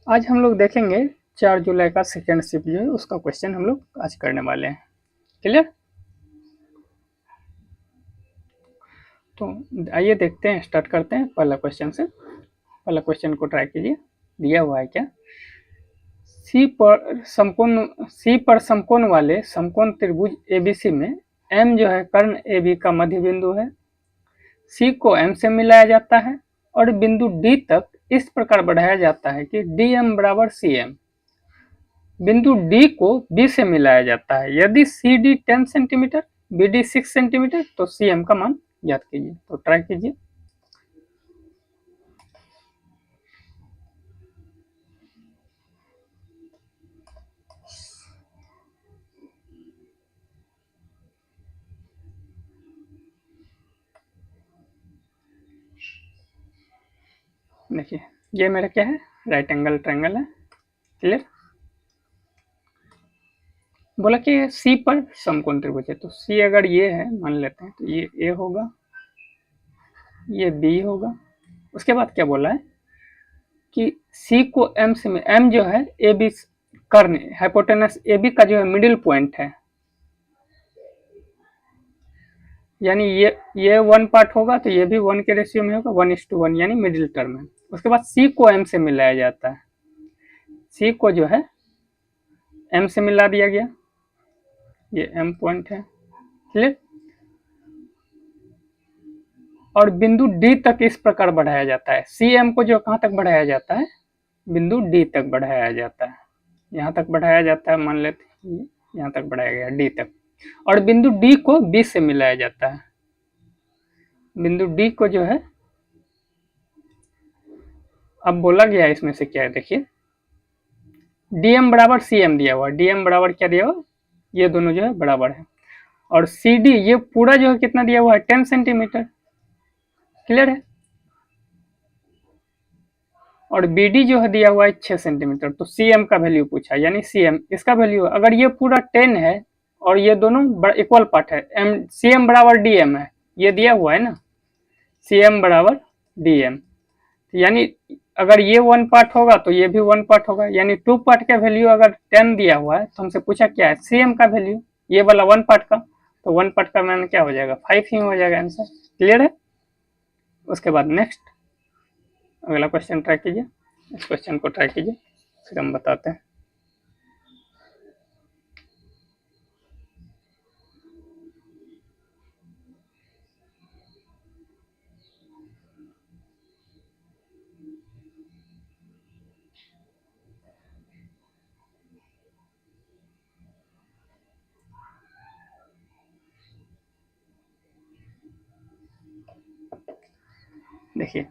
आज हम लोग देखेंगे 4 जुलाई का सेकेंड शिफ्ट जो है उसका क्वेश्चन हम लोग आज करने वाले हैं। क्लियर? तो आइए देखते हैं, स्टार्ट करते हैं पहला क्वेश्चन से। पहला क्वेश्चन को ट्राई कीजिए। दिया हुआ है क्या, सी पर समकोण वाले समकोण त्रिभुज एबीसी में एम जो है कर्ण एबी का मध्य बिंदु है। सी को एम से मिलाया जाता है और बिंदु डी तक इस प्रकार बढ़ाया जाता है कि डी एम बराबर सी एम। बिंदु डी को बी से मिलाया जाता है। यदि C D 10 centimetre, B D 6 centimetre तो सी एम का मान ज्ञात कीजिए। तो ट्राई कीजिए। देखिए ये मेरा क्या है, राइट एंगल ट्रायंगल है। क्लियर? बोला कि सी पर समकोण त्रिभुज है, तो सी अगर ये है मान लेते हैं तो ये ए होगा, ये बी होगा। उसके बाद क्या बोला है कि सी को एम से में, एम जो है ए बी कर्ण हाइपोटेनस ए बी का जो है मिडिल पॉइंट है, यानी ये 1 पार्ट होगा तो ये भी 1 के रेशियो में होगा, 1:1 यानी मिडिल टर्म है। उसके बाद सी को एम से मिलाया जाता है। सी को जो है एम से मिला दिया गया, ये एम पॉइंट है। क्लियर? और बिंदु डी तक इस प्रकार बढ़ाया जाता है। सी एम को जो कहाँ तक बढ़ाया जाता है, बिंदु डी तक बढ़ाया जाता है। यहाँ तक बढ़ाया जाता है, मान लेते हैं यहाँ तक बढ़ाया गया डी तक। और बिंदु डी को बी से मिलाया जाता है। बिंदु डी को जो है, अब बोला गया है इसमें से क्या है, देखिए डीएम बराबर सी एम दिया हुआ। डीएम बराबर क्या दिया हुआ, ये दोनों जो है बराबर है। और सी डी ये पूरा जो है कितना दिया हुआ है, 10 सेंटीमीटर। क्लियर है? और बी डी जो है दिया हुआ है 6 सेंटीमीटर। तो सी एम का वैल्यू पूछा, यानी सी एम इसका वैल्यू, अगर ये पूरा 10 है और ये दोनों इक्वल पार्ट है, एम सी एम बराबर डी एम है, ये दिया हुआ है ना, सी एम बराबर डी एम, यानी अगर ये 1 पार्ट होगा तो ये भी 1 पार्ट होगा, यानी 2 पार्ट का वैल्यू अगर 10 दिया हुआ है तो हमसे पूछा क्या है, सी एम का वैल्यू, ये वाला 1 पार्ट का, तो 1 पार्ट का मान क्या हो जाएगा, 5 ही हो जाएगा आंसर। क्लियर है? उसके बाद नेक्स्ट अगला क्वेश्चन ट्राई कीजिए। इस क्वेश्चन को ट्राई कीजिए, फिर हम बताते हैं। देखिए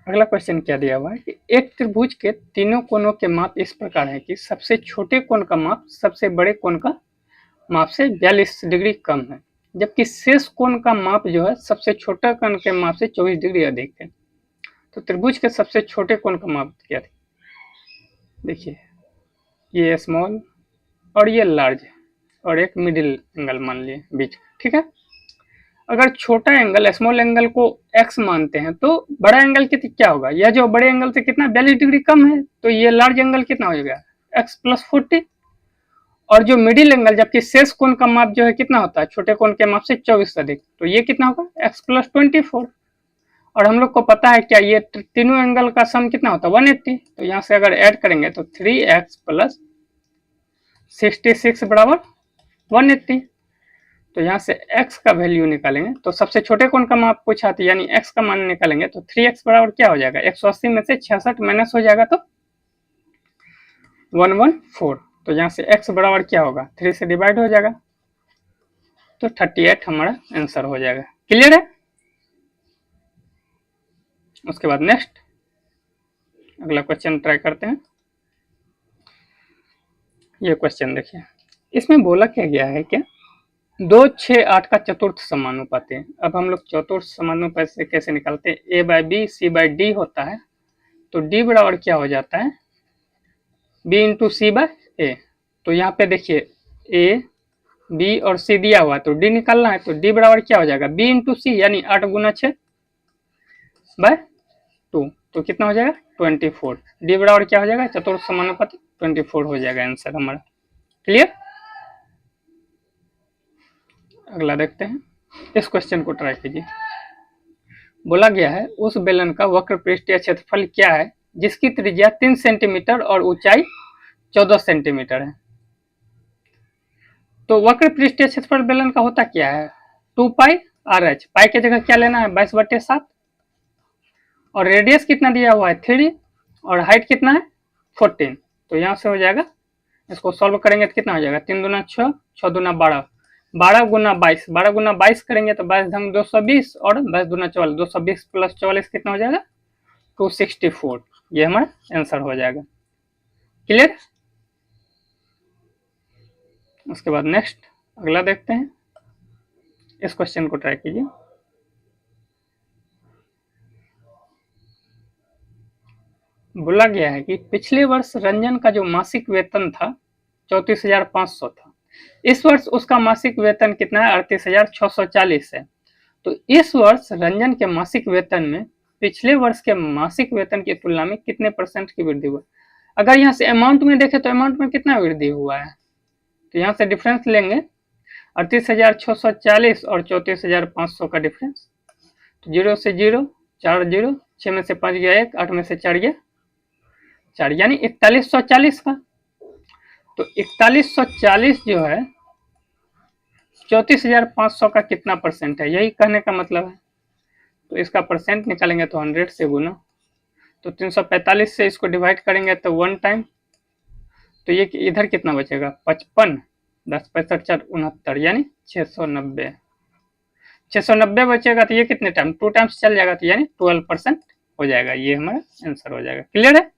अगला क्वेश्चन क्या दिया हुआ है कि एक त्रिभुज के तीनों कोणों के माप इस प्रकार है कि सबसे छोटे कोण का माप सबसे बड़े कोण का माप से 42 डिग्री कम है, जबकि शेष कोण का माप जो है सबसे छोटे कोण के माप से 24 डिग्री अधिक है। तो त्रिभुज के सबसे छोटे कोण का माप क्या है, देखिए ये स्मॉल और ये लार्ज और एक मिडिल एंगल मान लिए बीच। ठीक है? अगर छोटा एंगल स्मॉल एंगल को x मानते हैं तो बड़ा एंगल क्या होगा, यह जो बड़े एंगल से कितना 42 डिग्री कम है, तो ये लार्ज एंगल कितना हो जाएगा x + 40। और जो मिडिल एंगल, जबकि शेष कोण का माप जो है कितना होता है छोटे कोण के माप से 24 अधिक, तो ये कितना होगा x + 24। और हम लोग को पता है क्या, ये तीनों एंगल का सम कितना होता है 180। तो यहाँ से अगर ऐड करेंगे तो 3x + 66 बराबर 180। तो यहाँ से x का वैल्यू निकालेंगे तो सबसे छोटे कोण का माप पूछा था, यानी x का मान निकालेंगे तो 3x बराबर क्या हो जाएगा, 180 में से 66 माइनस हो जाएगा तो 114। तो यहाँ से x बराबर क्या होगा, 3 से डिवाइड हो जाएगा तो 38 हमारा आंसर हो जाएगा। क्लियर है? उसके बाद नेक्स्ट अगला क्वेश्चन ट्राई करते हैं। ये क्वेश्चन देखिए, इसमें बोला क्या गया है क्या, 2, 6, 8 का चतुर्थ समानुपात है। अब हम लोग चतुर्थ समानुपात से कैसे निकालते हैं, a/b c/d होता है, तो d बराबर क्या हो जाता है, b × c/a। तो यहाँ पे देखिए a, b और c दिया हुआ है तो d निकालना है, तो d बराबर क्या हो जाएगा b × c, यानी 8 × 6/2। तो कितना हो जाएगा 24। डी बराबर क्या हो जाएगा, चतुर्थ समानुपाती 24 हो जाएगा आंसर हमारा। क्लियर। अगला देखते हैं, इस क्वेश्चन को ट्राई कीजिए। बोला गया है उस बेलन का वक्र पृष्ठीय क्षेत्रफल क्या है जिसकी त्रिज्या 3 सेंटीमीटर और ऊंचाई 14 सेंटीमीटर है। तो वक्र पृष्ठीय क्षेत्रफल बेलन का होता क्या है, 2 पाई आर एच। पाई की जगह क्या लेना है, 22/7, और रेडियस कितना दिया हुआ है 3, और हाइट कितना है 14। तो यहाँ से हो जाएगा, इसको सॉल्व करेंगे तो कितना हो जाएगा, 3 दूना 6, 6 दूना 12, 12 गुना 22, 12 गुना 22 करेंगे तो 22 ढंग 220, और 22 दूना 44, 220 प्लस 44 कितना हो जाएगा 264। ये हमारा आंसर हो जाएगा। क्लियर। उसके बाद नेक्स्ट अगला देखते हैं, इस क्वेश्चन को ट्राई कीजिए। बोला गया है कि पिछले वर्ष रंजन का जो मासिक वेतन था 34,500 था, इस वर्ष उसका मासिक वेतन कितना है 38,640 है। तो इस वर्ष रंजन के मासिक वेतन में पिछले वर्ष के मासिक वेतन की तुलना में कितने % की वृद्धि हुआ। अगर यहाँ से अमाउंट में देखें तो अमाउंट में कितना वृद्धि हुआ है, तो यहाँ से डिफरेंस लेंगे 38,640 और 34,500 का डिफरेंस। तो 0 से 0, 4 0, 6 में से 5 गया 1, 8 में से 4 गया 4, यानी 4140 का। तो 4140 जो है 34,500 का कितना % है, यही कहने का मतलब है। तो इसका परसेंट निकालेंगे तो 100 से गुना, तो 345 से इसको डिवाइड करेंगे तो 1 टाइम, तो ये इधर कितना बचेगा 55, 10 65 4 69, यानी 690। 690 बचेगा तो ये कितने टाइम 2 टाइम्स चल जाएगा, तो यानी 12% हो जाएगा। ये हमारा आंसर हो जाएगा। क्लियर है।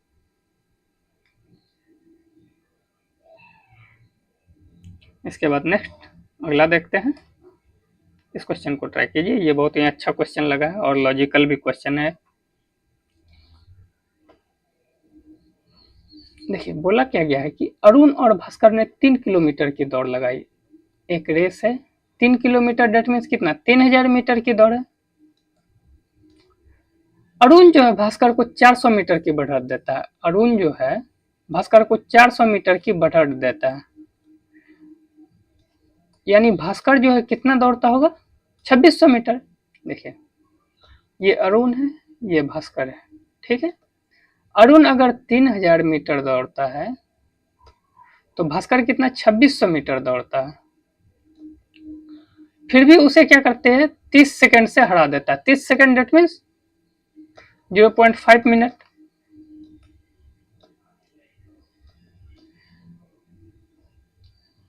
इसके बाद नेक्स्ट अगला देखते हैं, इस क्वेश्चन को ट्राई कीजिए। ये बहुत ही अच्छा क्वेश्चन लगा है और लॉजिकल भी क्वेश्चन है। देखिए बोला क्या गया है कि अरुण और भास्कर ने 3 किलोमीटर की दौड़ लगाई। एक रेस है 3 किलोमीटर, डेट मीन्स कितना 3000 मीटर की दौड़ है। अरुण जो है भास्कर को 400 मीटर की बढ़त देता है। अरुण जो है भास्कर को 400 मीटर की बढ़त देता है, यानी भास्कर जो है कितना दौड़ता होगा 2600 मीटर। देखिए ये अरुण है, ये भास्कर है, ठीक है। अरुण अगर 3000 मीटर दौड़ता है तो भास्कर कितना 2600 मीटर दौड़ता है, फिर भी उसे क्या करते हैं 30 सेकंड से हरा देता है। 30 सेकंड डेट मीन्स 0.5 मिनट।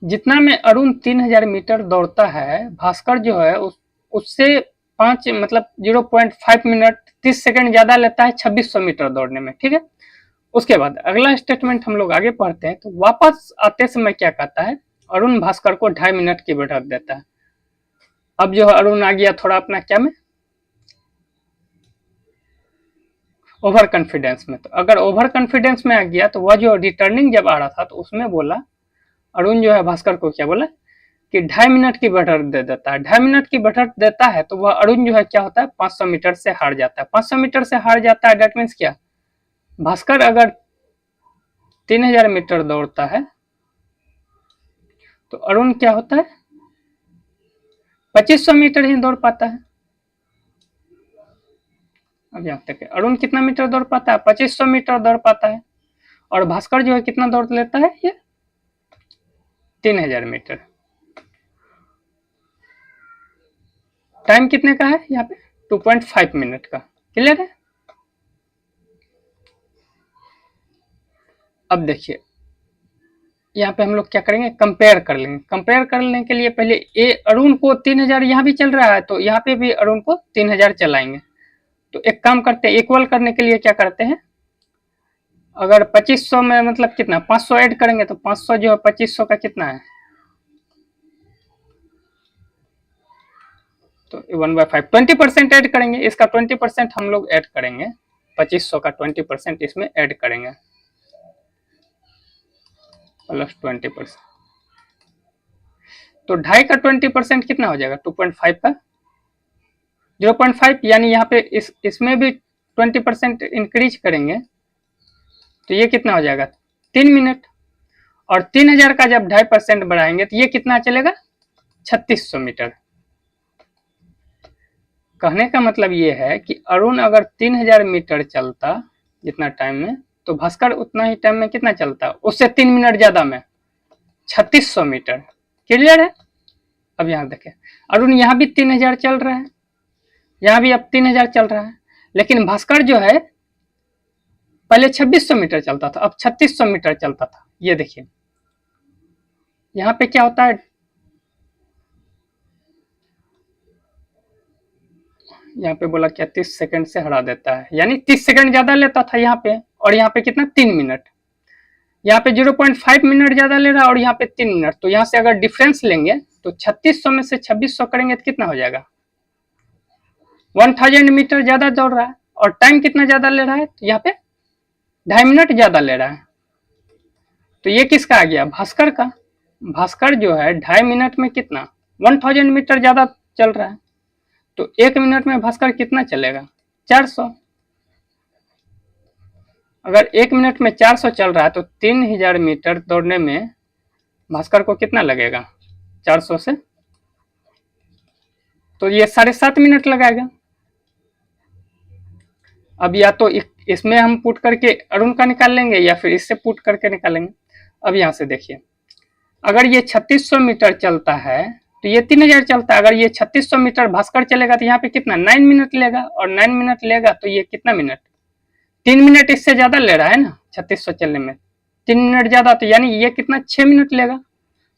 जितना में अरुण 3000 मीटर दौड़ता है, भास्कर जो है उससे 5 मतलब 0.5 मिनट 30 सेकंड ज्यादा लेता है 2600 मीटर दौड़ने में, ठीक है। उसके बाद अगला स्टेटमेंट हम लोग आगे पढ़ते हैं। तो वापस आते समय क्या कहता है, अरुण भास्कर को 2.5 मिनट की बढ़त देता है। अब जो अरुण आ गया थोड़ा अपना क्या में ओवर कॉन्फिडेंस में। तो अगर ओवर कॉन्फिडेंस में आ गया तो वह जो रिटर्निंग जब आ रहा था तो उसमें बोला अरुण जो है भास्कर को क्या बोला कि 2.5 मिनट की बढ़त दे देता है। 2.5 मिनट की बढ़त देता है तो वह अरुण जो है क्या होता है 500 मीटर से हार जाता है। 500 मीटर से हार जाता है, डेट मीन्स क्या, भास्कर अगर 3000 मीटर दौड़ता है तो अरुण क्या होता है 2500 मीटर ही दौड़ पाता है। अब यहाँ तक अरुण कितना मीटर दौड़ पाता है 2500 मीटर दौड़ पाता है, और भास्कर जो है कितना दौड़ लेता है ये 3000 मीटर। टाइम कितने का है यहाँ पे 2.5 मिनट का। क्लियर है। अब देखिए यहाँ पे हम लोग क्या करेंगे कंपेयर कर लेंगे। कंपेयर करने के लिए पहले ए अरुण को 3000 यहाँ भी चल रहा है तो यहाँ पे भी अरुण को 3000 चलाएंगे। तो एक काम करते हैं, इक्वल करने के लिए क्या करते हैं, अगर 2500 में मतलब कितना 500 ऐड करेंगे तो 500 जो है 2500 का कितना है, तो 1/5 20% ऐड करेंगे। इसका 20% हम लोग ऐड करेंगे, 2500 का 20% इसमें ऐड करेंगे प्लस 20%। तो 2.5 का 20% कितना हो जाएगा 2.5 का 0.5, यानी यहाँ पे इसमें भी 20% इंक्रीज करेंगे तो ये कितना हो जाएगा 3 मिनट। और 3000 का जब 2.5% बढ़ाएंगे तो ये कितना चलेगा 3600 मीटर। कहने का मतलब ये है कि अरुण अगर 3000 मीटर चलता जितना टाइम में, तो भास्कर उतना ही टाइम में कितना चलता, उससे 3 मिनट ज्यादा में 3600 मीटर। क्लियर है। अब यहाँ देखें, अरुण यहाँ भी 3000 चल रहा है, यहाँ भी अब 3000 चल रहा है, लेकिन भास्कर जो है पहले 2600 मीटर चलता था, अब 3600 मीटर चलता था। ये देखिए यहाँ पे क्या होता है, यहाँ पे बोला क्या 30 सेकंड से हटा देता है, यानी 30 सेकंड ज्यादा लेता था यहाँ पे, और यहाँ पे कितना 3 मिनट। यहाँ पे 0.5 मिनट ज्यादा ले रहा है और यहाँ पे 3 मिनट। तो यहाँ से अगर डिफरेंस लेंगे तो 3600 में से 2600 करेंगे तो कितना हो जाएगा 1000 मीटर ज्यादा दौड़ रहा है, और टाइम कितना ज्यादा ले रहा है, तो यहाँ पे 2.5 मिनट ज्यादा ले रहा है। तो ये किसका आ गया भास्कर का। भास्कर जो है 2.5 मिनट में कितना 1000 मीटर ज्यादा चल रहा है, तो 1 मिनट में भास्कर कितना चलेगा 400। अगर 1 मिनट में 400 चल रहा है तो 3000 मीटर दौड़ने में भास्कर को कितना लगेगा 400 से, तो ये 7.5 मिनट लगाएगा। अब या तो इसमें हम पुट करके अरुण का निकाल लेंगे या फिर इससे पुट करके निकालेंगे। अब यहाँ से देखिए, अगर ये 3600 मीटर चलता है तो ये 3000 चलता है। अगर ये 3600 मीटर भास्कर चलेगा तो यहाँ पे कितना 9 मिनट लेगा, और 9 मिनट लेगा तो ये कितना मिनट 3 मिनट इससे ज्यादा ले रहा है ना 3600 चलने में 3 मिनट ज्यादा, तो यानी ये कितना 6 मिनट लेगा।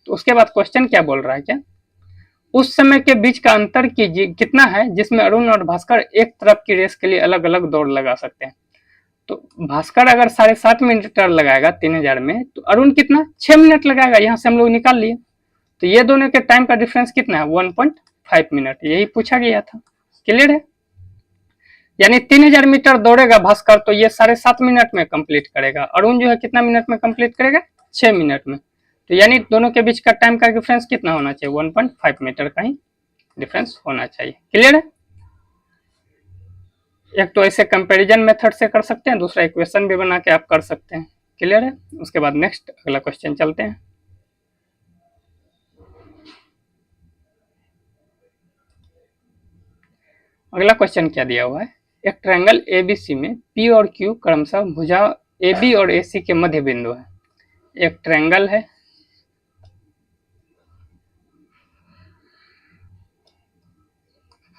तो उसके बाद क्वेश्चन क्या बोल रहा है, क्या उस समय के बीच का अंतर कितना है जिसमें अरुण और भास्कर एक तरफ की रेस के लिए अलग अलग दौड़ लगा सकते हैं। तो भास्कर अगर 7.5 मिनट लगाएगा 3000 में, तो अरुण कितना 6 मिनट लगाएगा। यहाँ से हम लोग निकाल लिए, तो ये दोनों के टाइम का डिफरेंस कितना है 1.5 मिनट। यही पूछा गया था। क्लियर है। यानी 3000 मीटर दौड़ेगा भास्कर तो ये 7.5 मिनट में कंप्लीट करेगा। अरुण जो है कितना मिनट में कंप्लीट करेगा 6 मिनट में। तो यानी दोनों के बीच का टाइम का डिफरेंस कितना होना चाहिए 1.5 मीटर का ही डिफरेंस होना चाहिए। क्लियर है। एक तो ऐसे कंपैरिजन मेथड से कर सकते हैं, दूसरा इक्वेशन भी बना के आप कर सकते हैं। क्लियर है। उसके बाद नेक्स्ट अगला क्वेश्चन चलते हैं। अगला क्वेश्चन क्या दिया हुआ है, एक ट्रायंगल एबीसी में पी और क्यू क्रमशः भुजा एबी और एसी के मध्य बिंदु है। एक ट्रायंगल है,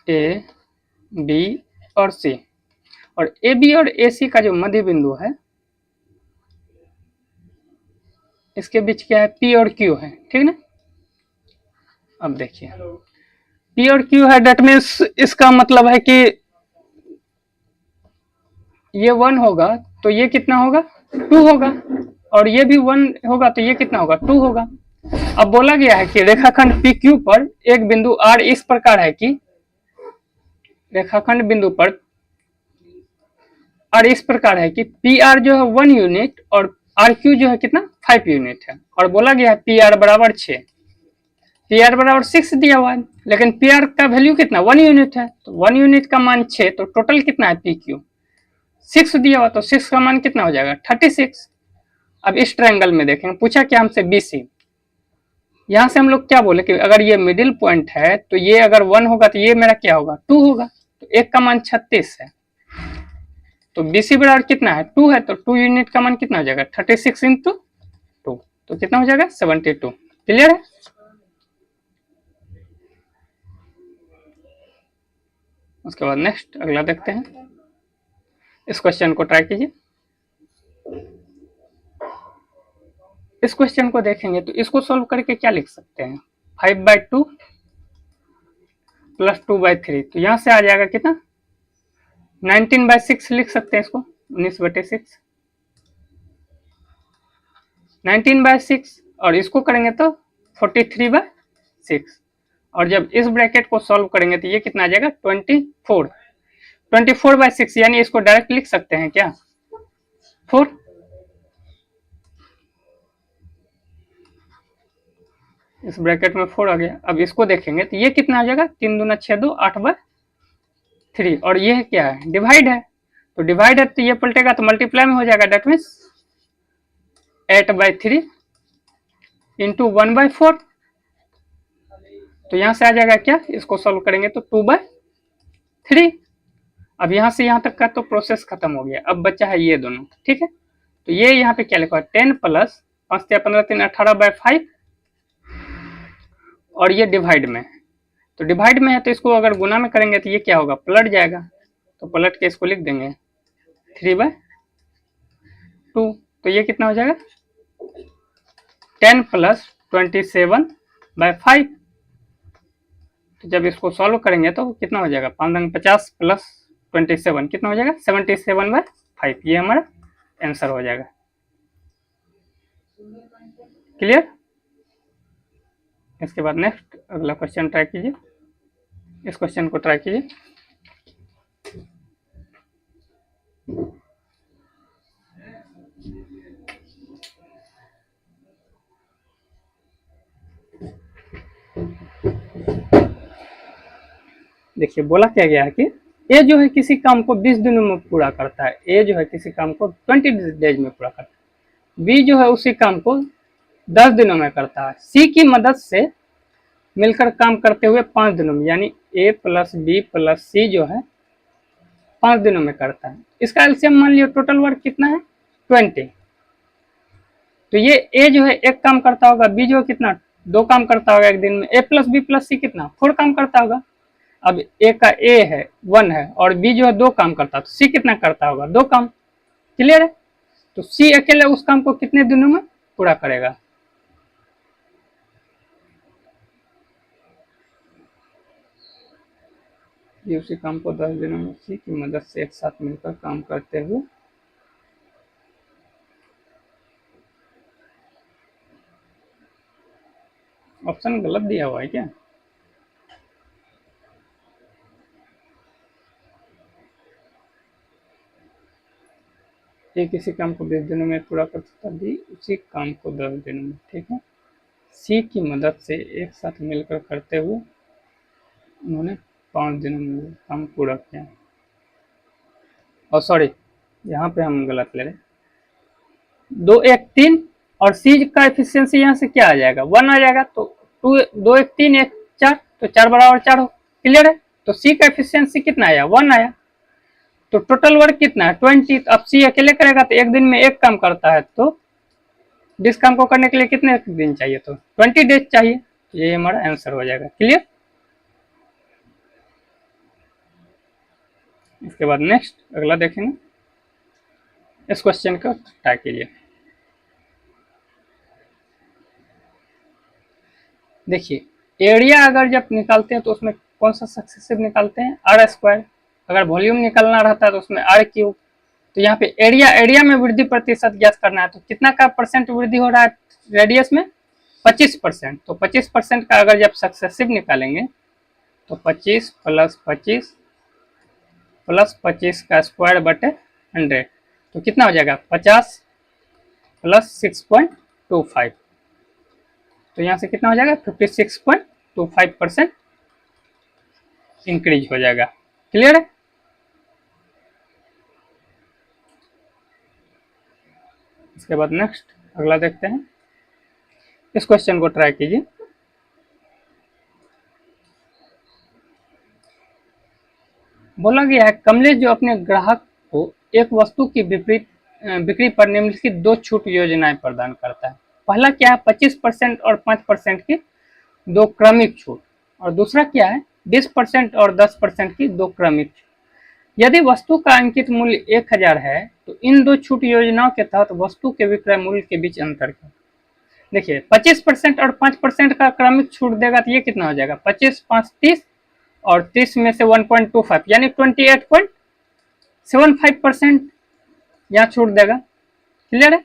ए बी और सी, और ए बी और ए सी का जो मध्य बिंदु है इसके बीच क्या है पी और क्यू है। ठीक ना। अब देखिए पी और क्यू है, डेट मीन्स इसका मतलब है कि ये 1 होगा तो ये कितना होगा 2 होगा, और ये भी 1 होगा तो ये कितना होगा 2 होगा। अब बोला गया है कि रेखाखंड पी क्यू पर एक बिंदु आर इस प्रकार है कि रेखाखंड बिंदु पर आर इस प्रकार है कि पी आर जो है 1 यूनिट और आर क्यू जो है कितना 5 यूनिट है। और बोला गया है पी आर बराबर 6, पी आर बराबर 6 दिया हुआ है, लेकिन पी आर का वैल्यू कितना 1 यूनिट है, तो 1 यूनिट का मान 6, तो टोटल कितना है पी क्यू 6 दिया हुआ, तो 6 का मान कितना हो जाएगा 36। अब इस ट्रायंगल में देखेंगे, पूछा क्या हमसे बीसी, यहां से हम लोग क्या बोले कि अगर ये मिडिल पॉइंट है तो ये अगर 1 होगा तो ये मेरा क्या होगा 2 होगा, तो 1 का मान 36 है, तो बीसी बराबर कितना है 2 है, तो 2 यूनिट का मान कितना हो जाएगा 36 इंटू 2, तो कितना हो जाएगा 72। क्लियर है। उसके बाद नेक्स्ट अगला देखते हैं। इस क्वेश्चन को ट्राई कीजिए। इस क्वेश्चन को देखेंगे तो इसको सॉल्व करके क्या लिख सकते हैं 5/2 प्लस 2/3, तो यहां से आ जाएगा कितना 19/6 लिख सकते हैं इसको 19/6 19/6, और इसको करेंगे तो 43/6, और जब इस ब्रैकेट को सॉल्व करेंगे तो ये कितना आ जाएगा 24/6, यानी इसको डायरेक्ट लिख सकते हैं क्या 4। इस ब्रैकेट में 4 आ गया। अब इसको देखेंगे तो ये कितना आ जाएगा 3 दूना 6 2 8/3, और ये क्या है डिवाइड है, तो डिवाइड है तो ये पलटेगा तो मल्टीप्लाई में हो जाएगा, डेट मीन्स 8/3 इंटू 1/4, तो यहां से आ जाएगा क्या, इसको सॉल्व करेंगे तो 2/3। अब यहां से यहां तक का तो प्रोसेस खत्म हो गया, अब बचा है ये दोनों, ठीक है। तो ये यहाँ पे क्या लिखा है, 10 प्लस 5 या 15 3 18/5, और ये डिवाइड में, तो डिवाइड में है तो इसको अगर गुना में करेंगे तो ये क्या होगा, पलट जाएगा, तो पलट के इसको लिख देंगे 3/2, तो ये कितना हो जाएगा 10 प्लस 27/5। तो जब इसको सॉल्व करेंगे तो कितना हो जाएगा, 5×50 प्लस 27 कितना हो जाएगा 77/5, ये हमारा आंसर हो जाएगा। क्लियर। इसके बाद नेक्स्ट अगला क्वेश्चन ट्राई कीजिए, इस क्वेश्चन को ट्राई कीजिए। देखिए बोला क्या गया है कि ए जो है किसी काम को 20 दिनों में पूरा करता है, ए जो है किसी काम को 20 डेज में पूरा करता है, बी जो है उसी काम को 10 दिनों में करता है, सी की मदद से मिलकर काम करते हुए 5 दिनों में, यानी ए प्लस बी प्लस सी जो है 5 दिनों में करता है। इसका एलसीएम मान लियो, टोटल वर्क कितना है 20। तो ये ए जो है एक काम करता होगा, बी जो है कितना 2 काम करता होगा एक दिन में, ए प्लस बी प्लस सी कितना 4 काम करता होगा। अब ए का ए है 1 है और बी जो है 2 काम करता है, तो सी कितना करता होगा 2 काम। क्लियर है। तो सी अकेले उस काम को कितने दिनों में पूरा करेगा, ये उसी काम को 10 दिनों में सी की मदद से एक साथ मिलकर काम करते हुए, ऑप्शन गलत दिया हुआ है क्या, ये किसी काम को 20 दिनों में पूरा कर सकता, बी उसी काम को 10 दिनों में, ठीक है। सी की मदद से एक साथ मिलकर करते हुए उन्होंने 5 दिनों में काम पूरा किया। और सॉरी यहाँ पे हम गलत ले रहे, 2 1 3 और सी का एफिशिएंसी यहाँ से क्या आ जाएगा 1 आ जाएगा, तो 2 1 3 1 4, तो 4 बराबर 4 हो। क्लियर है। तो सी का एफिशिएंसी कितना आया 1 आया, तो टोटल वर्क कितना है 20। अब सी अकेले करेगा तो एक दिन में एक काम करता है, तो जिस काम को करने के लिए कितने दिन चाहिए, तो 20 डेज चाहिए, ये हमारा आंसर हो जाएगा। क्लियर। इसके बाद नेक्स्ट अगला देखेंगे, इस क्वेश्चन का ट्राई कीजिए। देखिए एरिया अगर जब निकालते हैं तो उसमें कौन सा सक्सेसिव निकालते हैं r², अगर वॉल्यूम निकालना रहता है तो उसमें r³। तो यहाँ पे एरिया में वृद्धि प्रतिशत ज्ञात करना है, तो कितना का परसेंट वृद्धि हो रहा है रेडियस में 25%, तो 25% का अगर जब सक्सेसिव निकालेंगे तो 25 प्लस 25 प्लस 25 का स्क्वायर बटे 100, तो कितना हो जाएगा 50 प्लस 6.25, तो यहाँ से कितना हो जाएगा 56.25% इंक्रीज हो जाएगा। क्लियर है। इसके बाद नेक्स्ट अगला देखते हैं, इस क्वेश्चन को ट्राई कीजिए। बोला गया है कमलेश जो अपने ग्राहक को एक वस्तु की बिक्री पर निम्नलिखित 2 छूट योजनाएं प्रदान करता है। पहला क्या है 25% और 5% की 2 क्रमिक छूट, और दूसरा क्या है 20% और 10% की 2 क्रमिक छूट। यदि वस्तु का अंकित मूल्य 1000 है तो इन 2 छूट योजनाओं के तहत वस्तु के विक्रय मूल्य के बीच अंतर क्या। देखिए 25% और 5% का क्रमिक छूट देगा तो ये कितना हो जाएगा 25 5 30 और 30 में से 1.25 यानी 28.75% यहाँ छूट देगा। क्लियर है।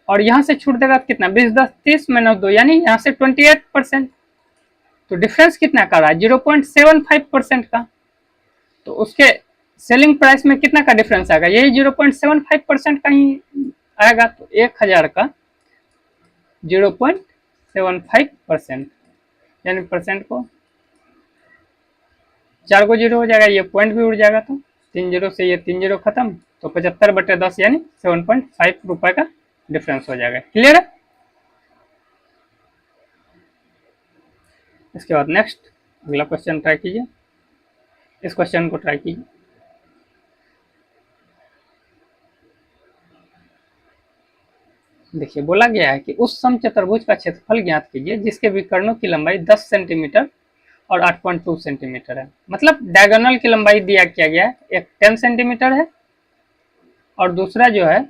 और यहाँ से छूट देगा कितना 20 10 30 -2 यानी यहाँ से 28%, तो डिफरेंस कितना कर रहा है 0.75% का, तो उसके सेलिंग प्राइस में कितना का डिफरेंस आएगा यही 0.75% का ही आएगा, तो 1000 का 0.75% यानी परसेंट को 4 को 0 हो जाएगा, ये पॉइंट भी उड़ जाएगा, तो 3 0 से ये 3 0 खत्म, तो 75/10 यानी 7.5 रुपए का डिफरेंस हो जाएगा। क्लियर है? इसके बाद नेक्स्ट अगला क्वेश्चन ट्राई कीजिए। इस क्वेश्चन को ट्राई कीजिए। देखिए बोला गया है कि उस समचतुर्भुज का क्षेत्रफल ज्ञात कीजिए जिसके विकर्णों की लंबाई 10 सेंटीमीटर और 8.2 सेंटीमीटर है। मतलब डायगोनल की लंबाई दिया किया गया है, एक 10 सेंटीमीटर है और दूसरा जो है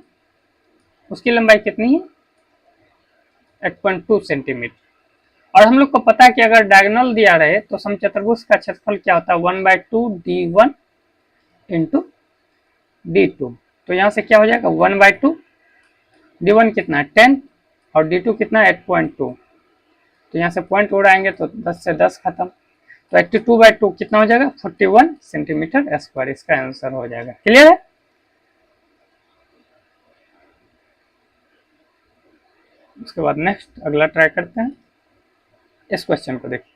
उसकी लंबाई कितनी है, 8.2 सेंटीमीटर। और हम लोग को पता है कि अगर डायगोनल दिया रहे तो समचतुर्भुज का क्षेत्रफल क्या होता है, 1/2 d1 इंटू d2। तो यहाँ से क्या हो जाएगा, 1/2 d1 कितना है 10 और d2 कितना है 8.2। तो यहाँ से पॉइंट उड़ाएंगे तो 10 से 10 खत्म। तो 82/2 कितना हो जाएगा, 41 सेंटीमीटर स्क्वायर इसका आंसर हो जाएगा। क्लियर है? उसके बाद नेक्स्ट अगला ट्राई करते हैं। इस क्वेश्चन को देखिए।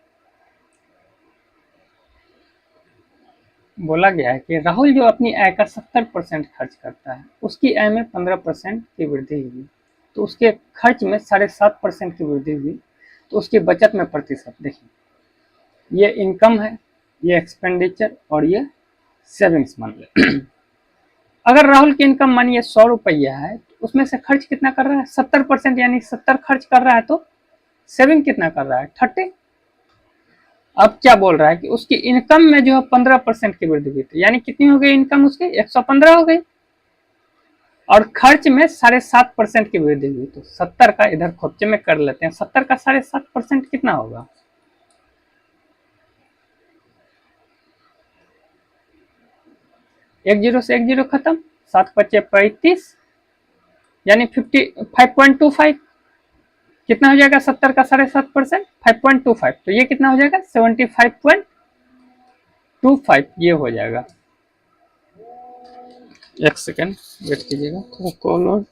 बोला गया है कि राहुल जो अपनी आय का 70% खर्च करता है उसकी आय में 15% की वृद्धि हुई, तो उसके खर्च में 7.5% की वृद्धि हुई, तो उसकी बचत में प्रतिशत देखिए, ये इनकम है, ये एक्सपेंडिचर और ये सेविंग्स मान ले। अगर राहुल की इनकम मानिए 100 रुपया है तो उसमें से खर्च कितना कर रहा है, 70% यानी 70 खर्च कर रहा है, तो सेविंग कितना कर रहा है, 30। अब क्या बोल रहा है कि उसकी इनकम में जो है 15% की वृद्धि हुई थी, यानी कितनी हो गई इनकम उसकी, 115 हो गई, और खर्च में 7.5% की वृद्धि हुई। तो 70 का इधर खोपचे में कर लेते हैं, 70 का 7.5% कितना होगा, एक जीरो से एक जीरो खत्म, 7×5 = 35 यानी 5.25 कितना हो जाएगा, 70 का 7.5% 5.25, तो ये कितना हो जाएगा 75.25 ये हो जाएगा। एक सेकेंड वेट कीजिएगा, थोड़ा कॉल और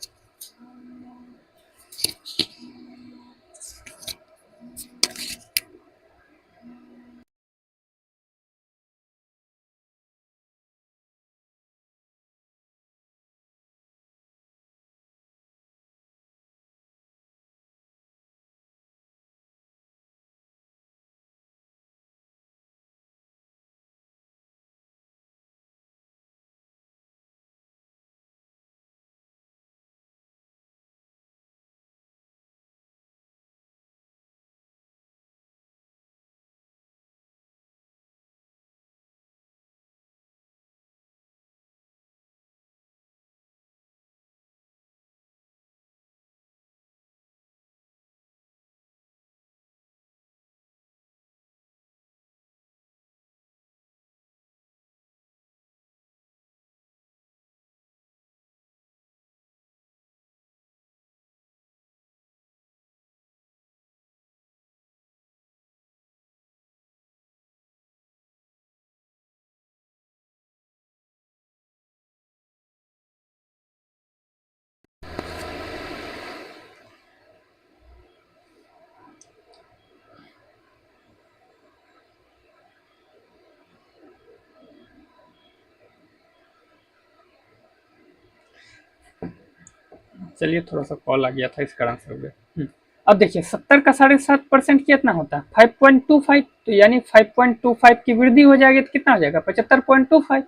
चलिए थोड़ा सा कॉल आ गया था इस कारण से हो गया। अब देखिए 70 का 7.5% कितना होता है 5.25, तो यानी 5.25 की वृद्धि हो जाएगी तो कितना हो जाएगा 75.25।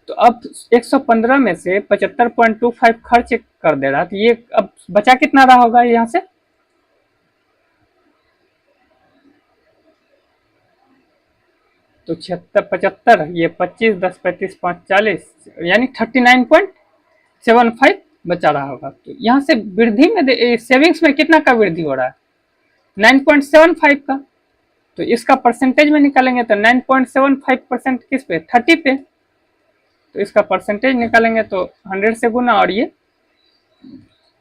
तो अब 115 में से 75.25 खर्च कर दे रहा, तो ये अब बचा कितना रहा होगा यहाँ से, तो 76 75 ये 25 10 35 5 40 यानी 39.75 बचा रहा होगा। तो यहाँ से वृद्धि में सेविंग्स में कितना का वृद्धि हो रहा है 9.75 का, तो इसका परसेंटेज में निकालेंगे तो 9.75% किस पे 30 पे, तो इसका परसेंटेज निकालेंगे तो 100 से गुना और ये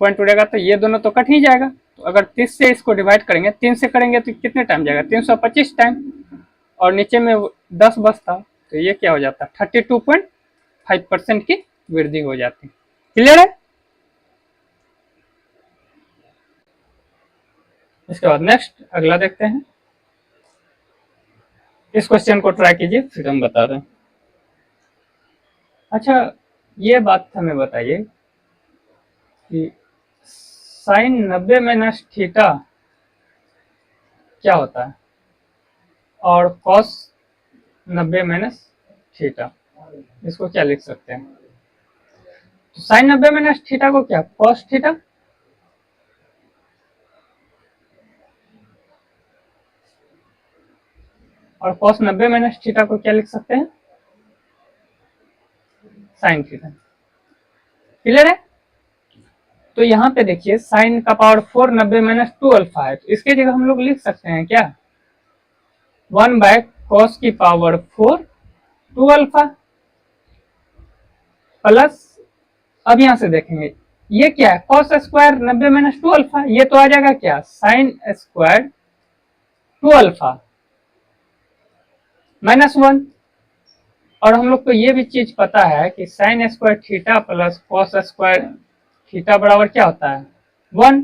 पॉइंट उड़ेगा, तो ये दोनों तो कट ही जाएगा। तो अगर 30 से इसको डिवाइड करेंगे 3 से करेंगे तो कितने टाइम जाएगा 325 टाइम, और नीचे में 10 बचता, तो ये क्या हो जाता 32.5% की वृद्धि हो जाती। क्लियर है? इसके बाद नेक्स्ट अगला देखते हैं। इस क्वेश्चन को ट्राई कीजिए फिर हम बता रहे हैं। अच्छा ये बात हमें बताइए कि साइन 90 माइनस थीटा क्या होता है और कॉस 90 माइनस थीटा, इसको क्या लिख सकते हैं? तो साइन 90 माइनस थीटा को क्या कॉस थीटा, और कॉस 90 माइनस थीटा को क्या लिख सकते हैं? Sine theta. क्लियर है? तो यहाँ पे देखिए साइन का पावर 4 90 माइनस 2 अल्फा है, तो इसके जगह हम लोग लिख सकते हैं क्या 1 बाय कॉस की पावर 4 2 अल्फा प्लस, अब यहां से देखेंगे ये क्या है कॉस स्क्वायर 90 माइनस 2 अल्फा, ये तो आ जाएगा क्या साइन स्क्वायर 2 अल्फा -1। और हम लोग को ये भी चीज पता है कि sine square theta plus cos square theta बराबर क्या होता है 1।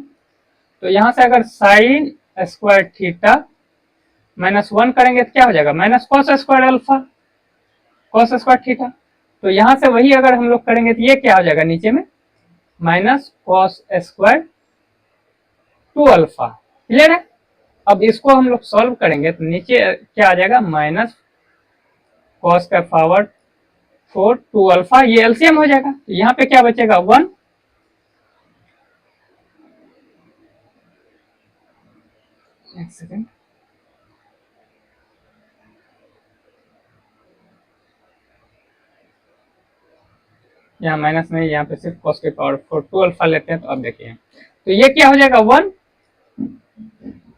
तो यहां से अगर साइन स्क्वायर थीटा -1 करेंगे तो क्या हो जाएगा minus cos square alpha cos square theta. तो यहां से वही अगर हम लोग करेंगे तो ये क्या हो जाएगा नीचे में minus cos square 2 alpha. Clear है? अब इसको हम लोग सॉल्व करेंगे तो नीचे क्या आ जाएगा माइनस कॉस का पावर 4 2 अल्फा, ये एलसीएम हो जाएगा। तो यहाँ पे क्या बचेगा 1, एक सेकेंड, यहाँ माइनस नहीं, यहाँ पे सिर्फ कॉस के पावर 4 2 अल्फा लेते हैं। तो अब देखिए तो ये क्या हो जाएगा 1,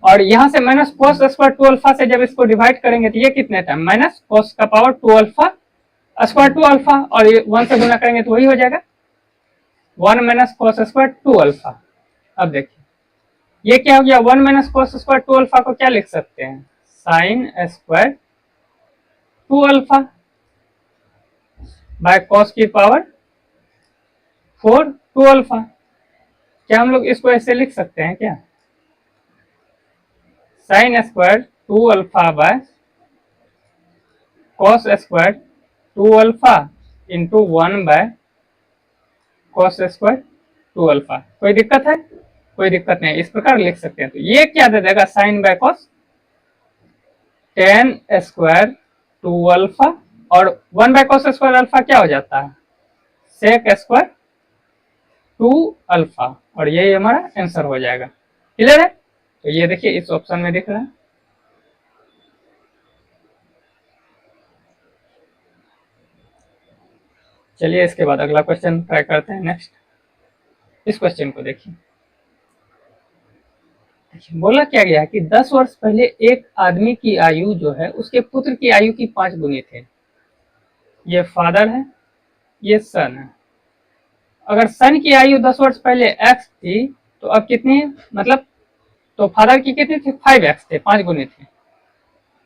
और यहाँ से माइनस कॉस स्क्वायर 2 अल्फा से जब इसको डिवाइड करेंगे तो ये कितने था माइनस कॉस का पावर 2 अल्फा स्क्वायर 2 अल्फा, और ये 1 से गुना करेंगे तो वही हो जाएगा 1 माइनस कॉस स्क्वायर 2 अल्फा। अब देखिए ये क्या हो गया 1 माइनस कॉस स्क्वायर 2 अल्फा को क्या लिख सकते हैं sine square 2 alpha by cos की पावर 4 2 अल्फा। क्या हम लोग इसको ऐसे लिख सकते हैं क्या sine square 2 alpha by cos square 2 alpha into 1 by cos square 2 alpha. कोई दिक्कत है? कोई दिक्कत नहीं, इस प्रकार लिख सकते हैं। तो ये क्या दे देगा sine by cos tan square 2 alpha, और 1 बाय कॉस स्क्वायर अल्फा क्या हो जाता है सेक स्क्वायर 2 अल्फा, और यही हमारा आंसर हो जाएगा। क्लियर है? तो ये देखिए इस ऑप्शन में दिख रहा है। चलिए इसके बाद अगला क्वेश्चन ट्राई करते हैं। नेक्स्ट इस क्वेश्चन को देखिए, बोला क्या गया है कि 10 वर्ष पहले एक आदमी की आयु जो है उसके पुत्र की आयु की 5 गुनी थे। ये फादर है, ये सन है। अगर सन की आयु 10 वर्ष पहले x थी तो अब कितनी है, मतलब तो फादर की कितनी थी 5x थे, 5 गुनी थे।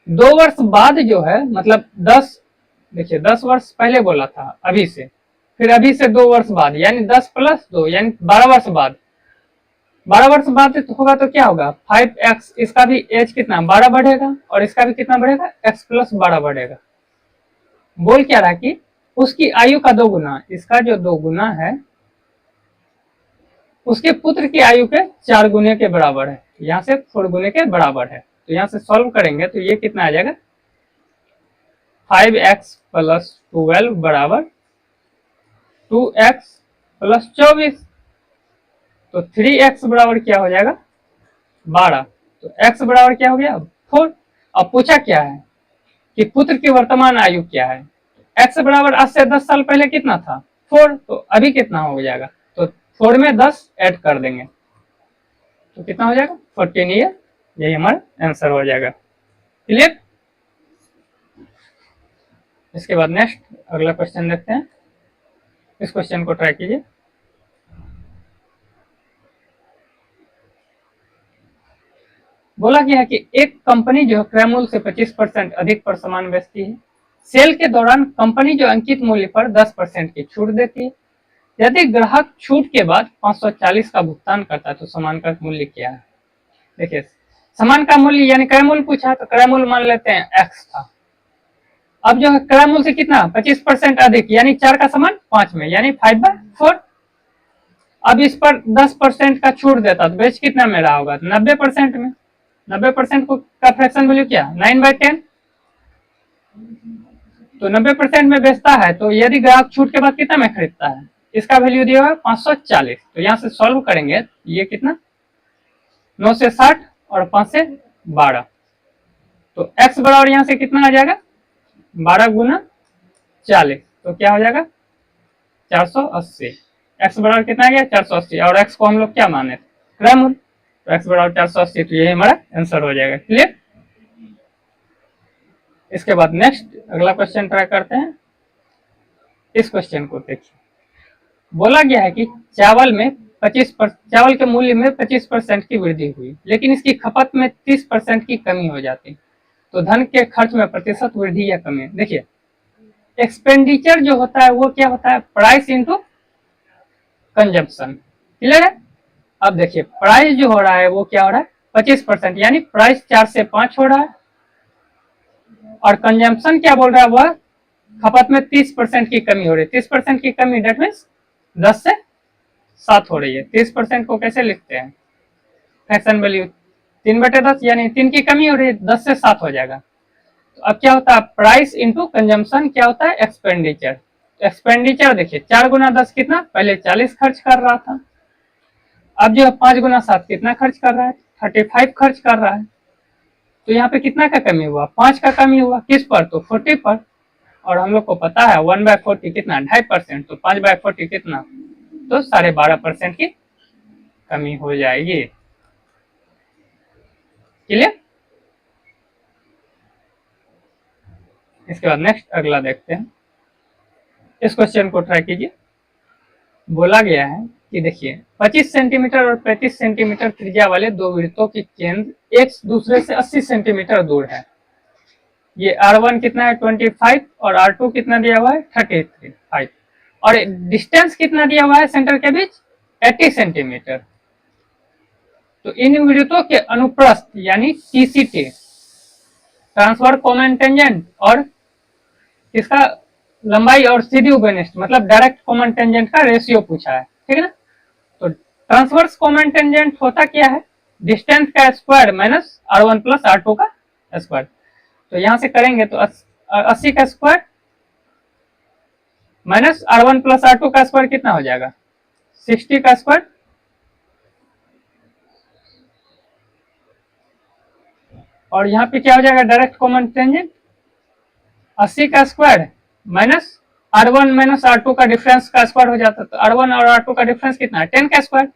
2 वर्ष बाद जो है मतलब 10, देखिए 10 वर्ष पहले बोला था अभी से, फिर अभी से 2 वर्ष बाद यानी 10 प्लस 2 यानी 12 वर्ष बाद, 12 वर्ष बाद होगा तो क्या होगा 5x, इसका भी एज कितना 12 बढ़ेगा और इसका भी कितना बढ़ेगा x प्लस 12 बढ़ेगा। बोल क्या रहा कि उसकी आयु का 2 गुना, इसका जो 2 गुना है उसके पुत्र की आयु के 4 गुने के बराबर है, यहाँ से 4 गुने के बराबर है। तो यहाँ से सॉल्व करेंगे तो ये कितना आ जाएगा 5x प्लस 12 बराबर 2x प्लस 24, तो 3x बराबर क्या हो जाएगा 12। तो x बराबर क्या हो गया 4। अब पूछा क्या है कि पुत्र की वर्तमान आयु क्या है, x बराबर आज से 10 साल पहले कितना था 4, तो अभी कितना हो जाएगा तो 4 में 10 ऐड कर देंगे तो कितना हो जाएगा 14 ईयर, यही हमारा आंसर हो जाएगा। क्लियर? इसके बाद नेक्स्ट अगला क्वेश्चन देखते हैं। इस क्वेश्चन को ट्राई कीजिए। बोला गया है कि एक कंपनी जो क्रय मूल्य से 25% अधिक पर सामान बेचती है, सेल के दौरान कंपनी जो अंकित मूल्य पर 10% की छूट देती है। यदि ग्राहक छूट के बाद 540 का भुगतान करता है तो सामान का मूल्य क्या है। देखिए सामान का मूल्य यानी क्रय मूल्य पूछा, तो क्रय मूल्य मान लेते हैं x था, अब जो है क्रय मूल्य से कितना 25% अधिक, यानी 4 का समान 5 में, यानी 5/4। अब इस पर 10% का छूट देता तो बेच कितना में रहा होगा 90% में। 90% को का फ्रैक्शन वैल्यू क्या 9/10, तो 90% में बेचता है। तो यदि ग्राहक छूट के बाद कितना में खरीदता है, इसका वैल्यू दिया हुआ 540। तो यहाँ से सॉल्व करेंगे ये कितना 9 से 60 और 5 से 12, तो x बराबर यहाँ से कितना आ जाएगा 12 गुना 40, तो क्या हो जाएगा 480। x बराबर कितना आ गया 480, और x को हम लोग क्या माने क्रय मूल्य, तो x बराबर 480, तो ये हमारा आंसर हो जाएगा। क्लियर। इसके बाद नेक्स्ट अगला क्वेश्चन ट्राई करते हैं। इस क्वेश्चन को देखिए, बोला गया है कि चावल के मूल्य में 25% की वृद्धि हुई, लेकिन इसकी खपत में 30% की कमी हो जाती, तो धन के खर्च में प्रतिशत वृद्धि या कमी। देखिए एक्सपेंडिचर जो होता है वो क्या होता है प्राइस इंटू कंजम्पशन। क्लियर है। अब देखिए प्राइस जो हो रहा है वो क्या हो रहा है 25%, यानी प्राइस 4 से 5 हो रहा है, और कंजम्पशन क्या बोल रहा है वह खपत में 30% की कमी हो रही है। 30% की कमी डेट मीन्स 10 से 7 हो रही है। 30% को कैसे लिखते हैं फ्रैक्शन वैल्यू 3/10, यानी 3 की कमी हो रही है 10 से 7 हो जाएगा। तो अब क्या होता है प्राइस इंटू कंजम्पशन क्या होता है एक्सपेंडिचर। एक्सपेंडिचर देखिए 4 गुना 10 कितना, पहले 40 खर्च कर रहा था, अब जो है 5 गुना 7 कितना खर्च कर रहा है 35 खर्च कर रहा है। तो यहाँ पे कितना का कमी हुआ 5 का कमी हुआ, किस पर तो 40 पर, और हम लोग को पता है 1/40 कितना 2.5%, तो 5/40 कितना तो 12.5% की कमी हो जाएगी। क्लियर। इसके बाद नेक्स्ट अगला देखते हैं। इस क्वेश्चन को ट्राई कीजिए। बोला गया है कि देखिए 25 सेंटीमीटर और 35 सेंटीमीटर त्रिज्या वाले दो वृत्तों की केंद्र एक दूसरे से 80 सेंटीमीटर दूर है। ये R1 कितना है 25 और R2 कितना दिया हुआ है 35, और डिस्टेंस कितना दिया हुआ है सेंटर के बीच 80 सेंटीमीटर। तो इन वृत्तों के अनुप्रस्थ यानी TCT ट्रांसफर कॉमन टेंजेंट और इसका लंबाई और सीधी उभयनिष्ठ मतलब डायरेक्ट कॉमन टेंजेंट का रेशियो पूछा है। ठीक है ना। तो ट्रांसवर्स कॉमन टेंजेंट होता क्या है डिस्टेंस का square minus R1 plus R2 का स्क्वायर। तो यहां से करेंगे तो 80 का square minus R1 plus R2 का स्क्वायर कितना हो जाएगा 60 का स्क्वायर, और यहाँ पे क्या हो जाएगा डायरेक्ट कॉमन टेंजेंट 80 का square minus R1 minus R2 का डिफरेंस का स्क्वायर हो जाता है। तो R1 और R2 का डिफरेंस कितना है 10 का स्क्वायर।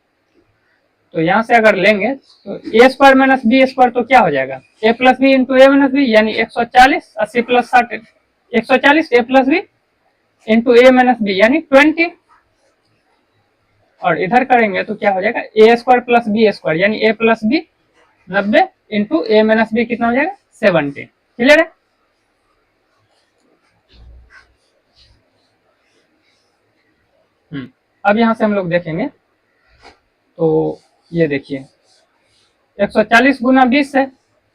तो यहाँ से अगर लेंगे तो ए स्क्वायर माइनस बी स्क्वायर तो क्या हो जाएगा ए प्लस बी इंटू ए माइनस बी, यानी 140 80 प्लस 60 140 ए प्लस बी इंटू ए माइनस बी यानी 20, और इधर करेंगे तो क्या हो जाएगा ए स्क्वायर प्लस बी स्क्वायर यानी ए प्लस बी 90 इंटू ए माइनस बी कितना हो जाएगा 70। क्लियर है। अब यहां से हम लोग देखेंगे तो ये देखिए 140 गुना 20 है,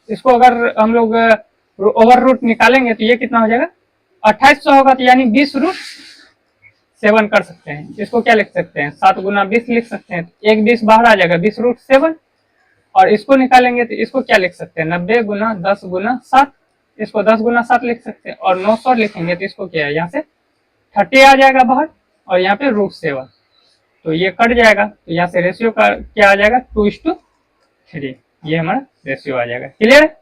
इसको अगर हम लोग ओवर रूट निकालेंगे तो ये कितना हो जाएगा 2800 होगा, तो यानी 20√7 कर सकते हैं। इसको क्या लिख सकते हैं 7 गुना 20 लिख सकते हैं, एक 20 बाहर आ जाएगा 20√7, और इसको निकालेंगे तो इसको क्या लिख सकते हैं 90 गुना 10 गुना 7, इसको 10 गुना 7 लिख सकते हैं, और 900 लिखेंगे तो इसको क्या है यहाँ से 30 आ जाएगा बाहर, और यहाँ पे √7, तो ये कट जाएगा, तो यहाँ से रेशियो का क्या आ जाएगा 2:3, ये हमारा रेशियो आ जाएगा। क्लियर है।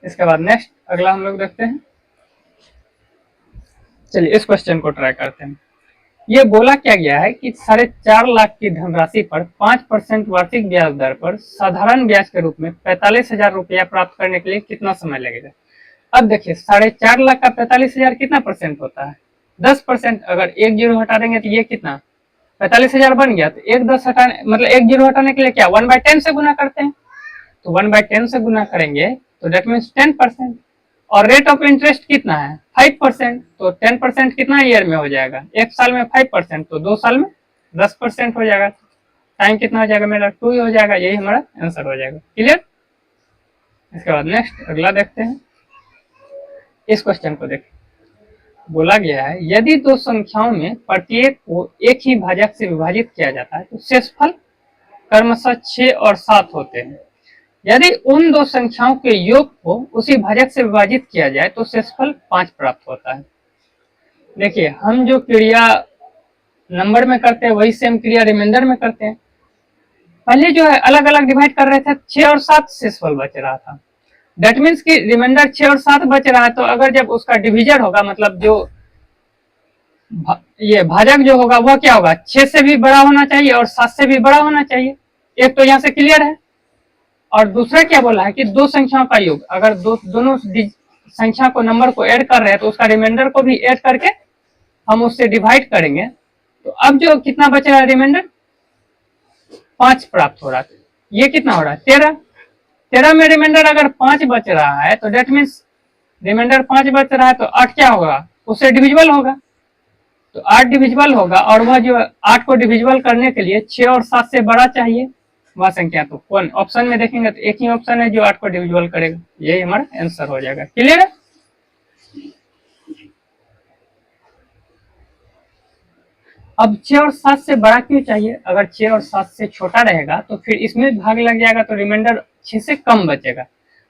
इसके बाद नेक्स्ट अगला हम लोग देखते हैं। चलिए इस क्वेश्चन को ट्राई करते हैं। ये बोला क्या गया है कि 4.5 लाख की धनराशि पर 5% वार्षिक ब्याज दर पर साधारण ब्याज के रूप में 45,000 रुपया प्राप्त करने के लिए कितना समय लगेगा। अब देखिए 4.5 लाख का 45,000 कितना परसेंट होता है 10%। अगर एक जीरो हटा देंगे तो ये कितना 45,000 बन गया, तो एक 10 हटाने मतलब एक जीरो हटाने के लिए क्या 1/10 से गुना करते हैं, तो 1/10 से गुना करेंगे तो डेट मीन्स 10%। और रेट ऑफ इंटरेस्ट कितना है 5%, तो 10% कितना ईयर में हो जाएगा, एक साल में 5%, तो 2 साल में 10% हो जाएगा। टाइम कितना हो जाएगा मेरा 2 ही हो जाएगा, यही हमारा आंसर हो जाएगा। क्लियर। इसके बाद नेक्स्ट अगला देखते हैं। इस क्वेश्चन को देखिए, बोला गया है यदि दो संख्याओं में प्रत्येक को एक ही भाजक से विभाजित किया जाता है तो शेषफल क्रमशः 6 और 7 होते हैं। यदि उन दो संख्याओं के योग को उसी भाजक से विभाजित किया जाए तो शेषफल 5 प्राप्त होता है। देखिए, हम जो क्रिया नंबर में करते हैं वही सेम क्रिया रिमाइंडर में करते हैं। पहले जो है अलग अलग डिवाइड कर रहे थे, 6 और 7 शेषफल बच रहा था। दैट मीन्स कि रिमाइंडर 6 और 7 बच रहा है, तो अगर जब उसका डिवीजन होगा, मतलब जो ये भाजक जो होगा वह क्या होगा, 6 से भी बड़ा होना चाहिए और 7 से भी बड़ा होना चाहिए। एक तो यहाँ से क्लियर है। और दूसरा क्या बोला है कि दो संख्याओं का योग, अगर दोनों संख्या को नंबर को ऐड कर रहे हैं तो उसका रिमाइंडर को भी ऐड करके हम उससे डिवाइड करेंगे। तो अब जो कितना बच रहा है रिमाइंडर 5 प्राप्त हो रहा है। ये कितना हो रहा है 13 में रिमाइंडर अगर 5 बच रहा है तो डेट मीन्स रिमाइंडर 5 बच रहा है तो 8 क्या होगा, उससे डिविजिबल होगा। तो 8 डिविजिबल होगा, और वह जो 8 को डिविजिबल करने के लिए 6 और 7 से बड़ा चाहिए वह संख्या। तो कौन ऑप्शन में देखेंगे तो एक ही ऑप्शन है जो 8 को डिविजिबल करेगा, यही हमारा आंसर हो जाएगा। क्लियर है। अब 6 और 7 से बड़ा क्यों चाहिए, अगर 6 और 7 से छोटा रहेगा तो फिर इसमें भाग लग जाएगा तो रिमाइंडर 6 से कम बचेगा।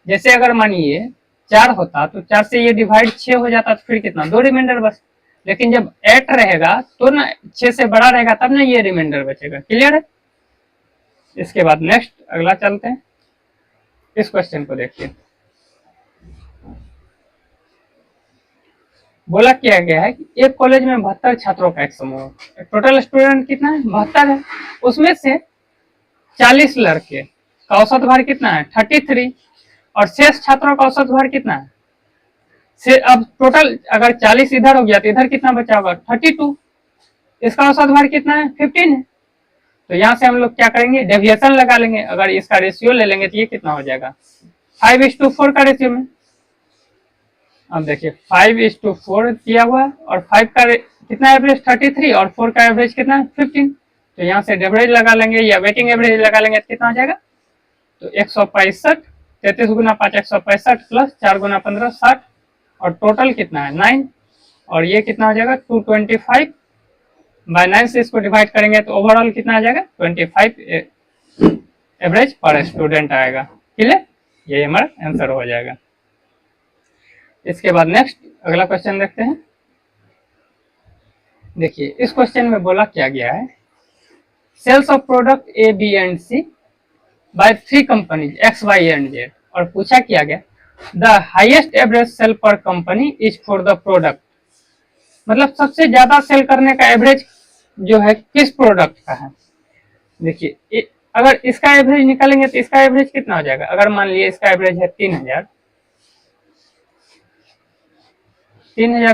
जैसे अगर मानिए 4 होता तो 4 से ये डिवाइड 6 हो जाता तो फिर कितना 2 रिमाइंडर बच। लेकिन जब 8 रहेगा तो ना 6 से बड़ा रहेगा तब ना ये रिमाइंडर बचेगा। क्लियर है। इसके बाद नेक्स्ट अगला चलते हैं। इस क्वेश्चन को देखिए, बोला किया गया है कि एक कॉलेज में 72 छात्रों का एक समूह है। टोटल स्टूडेंट कितना है 72 है, उसमें से 40 लड़के का औसत भार कितना है 33, और शेष छात्रों का औसत भार कितना है से। अब टोटल अगर 40 इधर हो गया तो इधर कितना बचा होगा 32, इसका औसत भार कितना है 15 है। तो यहाँ से हम लोग क्या करेंगे डेविएशन लगा लेंगे। अगर इसका रेशियो ले लेंगे तो ये कितना हो जाएगा 5:4 का रेशियो में। अब देखिए 5:4 दिया हुआ है और 5 का कितना एवरेज 33 और 4 का एवरेज कितना है 15। तो यहाँ से एवरेज लगा लेंगे या वेटिंग एवरेज लगा लेंगे तो कितना हो जाएगा, तो 165, 33 गुना 5 165 प्लस 4 गुना 15 60, और टोटल कितना है 9, और ये कितना हो जाएगा 225 बाय 9 से इसको डिवाइड करेंगे तो ओवरऑल कितना आ जाएगा 25 एवरेज पर स्टूडेंट आएगा। क्लियर, ये हमारा आंसर हो जाएगा। इसके बाद नेक्स्ट अगला क्वेश्चन देखते हैं। देखिए इस क्वेश्चन में बोला क्या गया है, sales of product A B and C by 3 companies X Y and Z, और पूछा किया गया the highest average sale per company is for the product, मतलब सबसे ज्यादा सेल करने का एवरेज जो है किस प्रोडक्ट का है। देखिए अगर इसका एवरेज निकालेंगे तो इसका एवरेज कितना हो जाएगा, अगर मान लीजिए इसका एवरेज है 3000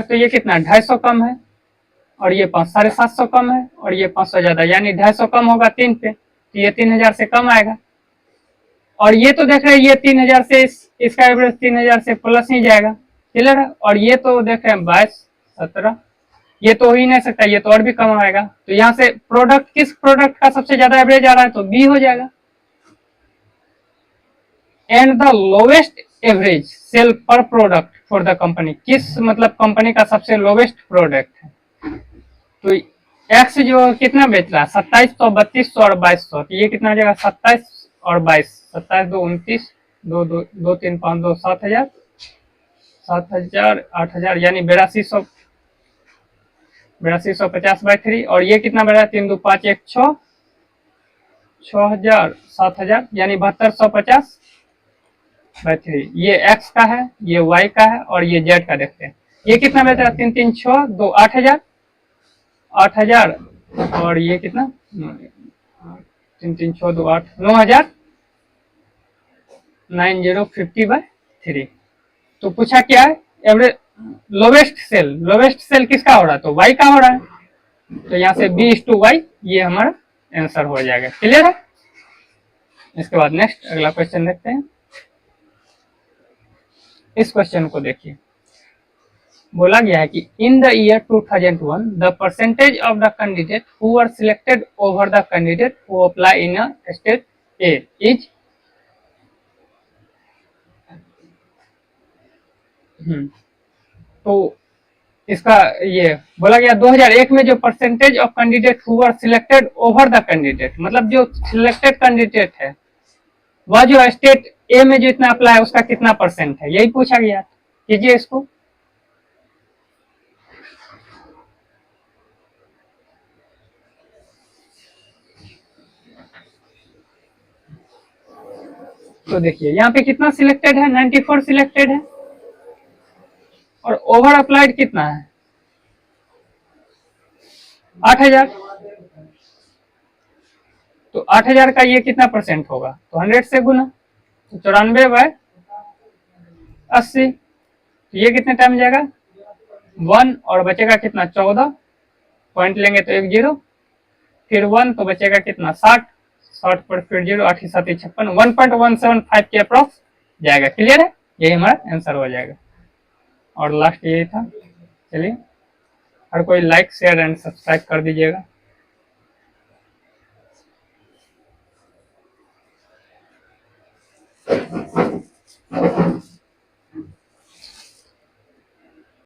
तो ये कितना 250 कम है, और ये 750 कम है, और ये 500 ज्यादा, यानी 250 कम होगा 3 पे तो ये 3000 से कम आएगा। और ये तो देख रहे हैं ये 3000 से इसका एवरेज 3000 से प्लस ही जाएगा। क्लियर है। और ये तो देख रहे हैं 22 17, ये तो हो ही नहीं सकता, ये तो और भी कम आएगा। तो यहाँ से प्रोडक्ट किस प्रोडक्ट का सबसे ज्यादा एवरेज आ रहा है, तो बी हो जाएगा। And the lowest average sale per product for the company, किस मतलब कंपनी का सबसे लोवेस्ट प्रोडक्ट है। तो एक्स जो कितना बेच रहा है 2700 3200 और 2200, तो ये कितना हो जाएगा 27 और 22, 27 2 29 2 2 2 3 5 2 7000 8000 यानी 8250 बाई 3, और ये कितना बढ़ा 3 2 5 1 6 6000 7000 यानी 7250 बाई 3। ये एक्स का है, ये वाई का है, और ये जेड का। देखते हैं ये कितना बेच रहा है 3 3 6 2 8000 और ये कितना 3 3 6 2 8 9000 9050 बाई 3। तो पूछा क्या है एवरेज लोवेस्ट सेल किसका हो रहा है, तो वाई का हो रहा है। तो यहाँ से B/Y ये हमारा आंसर हो जाएगा। क्लियर है। इसके बाद नेक्स्ट अगला क्वेश्चन देखते हैं। इस क्वेश्चन को देखिए, बोला गया है कि in the year 2001 the percentage of the candidate who are selected over the candidate who apply in a state A is तो इसका ये बोला गया 2001 में जो percentage of candidate who are selected over the candidate, मतलब जो सिलेक्टेड कैंडिडेट है वह जो स्टेट ए में जो इतना अप्लाई है उसका कितना परसेंट है, यही पूछा गया। कीजिए इसको। तो देखिए यहाँ पे कितना सिलेक्टेड है, 94 सिलेक्टेड है, और ओवर अप्लाइड कितना है 8000। तो 8000 का ये कितना परसेंट होगा, तो 100 से गुना, तो 94/80। तो ये कितने टाइम जाएगा 1, और बचेगा कितना 14, पॉइंट लेंगे तो 1 0, फिर 1 तो बचेगा कितना 60, 60 पर फिर 0, 8 7 56, 1.175 के अप्रॉक्स जाएगा। क्लियर है, यही हमारा आंसर हो जाएगा। और लास्ट यही था। चलिए, हर कोई लाइक शेयर एंड सब्सक्राइब कर दीजिएगा।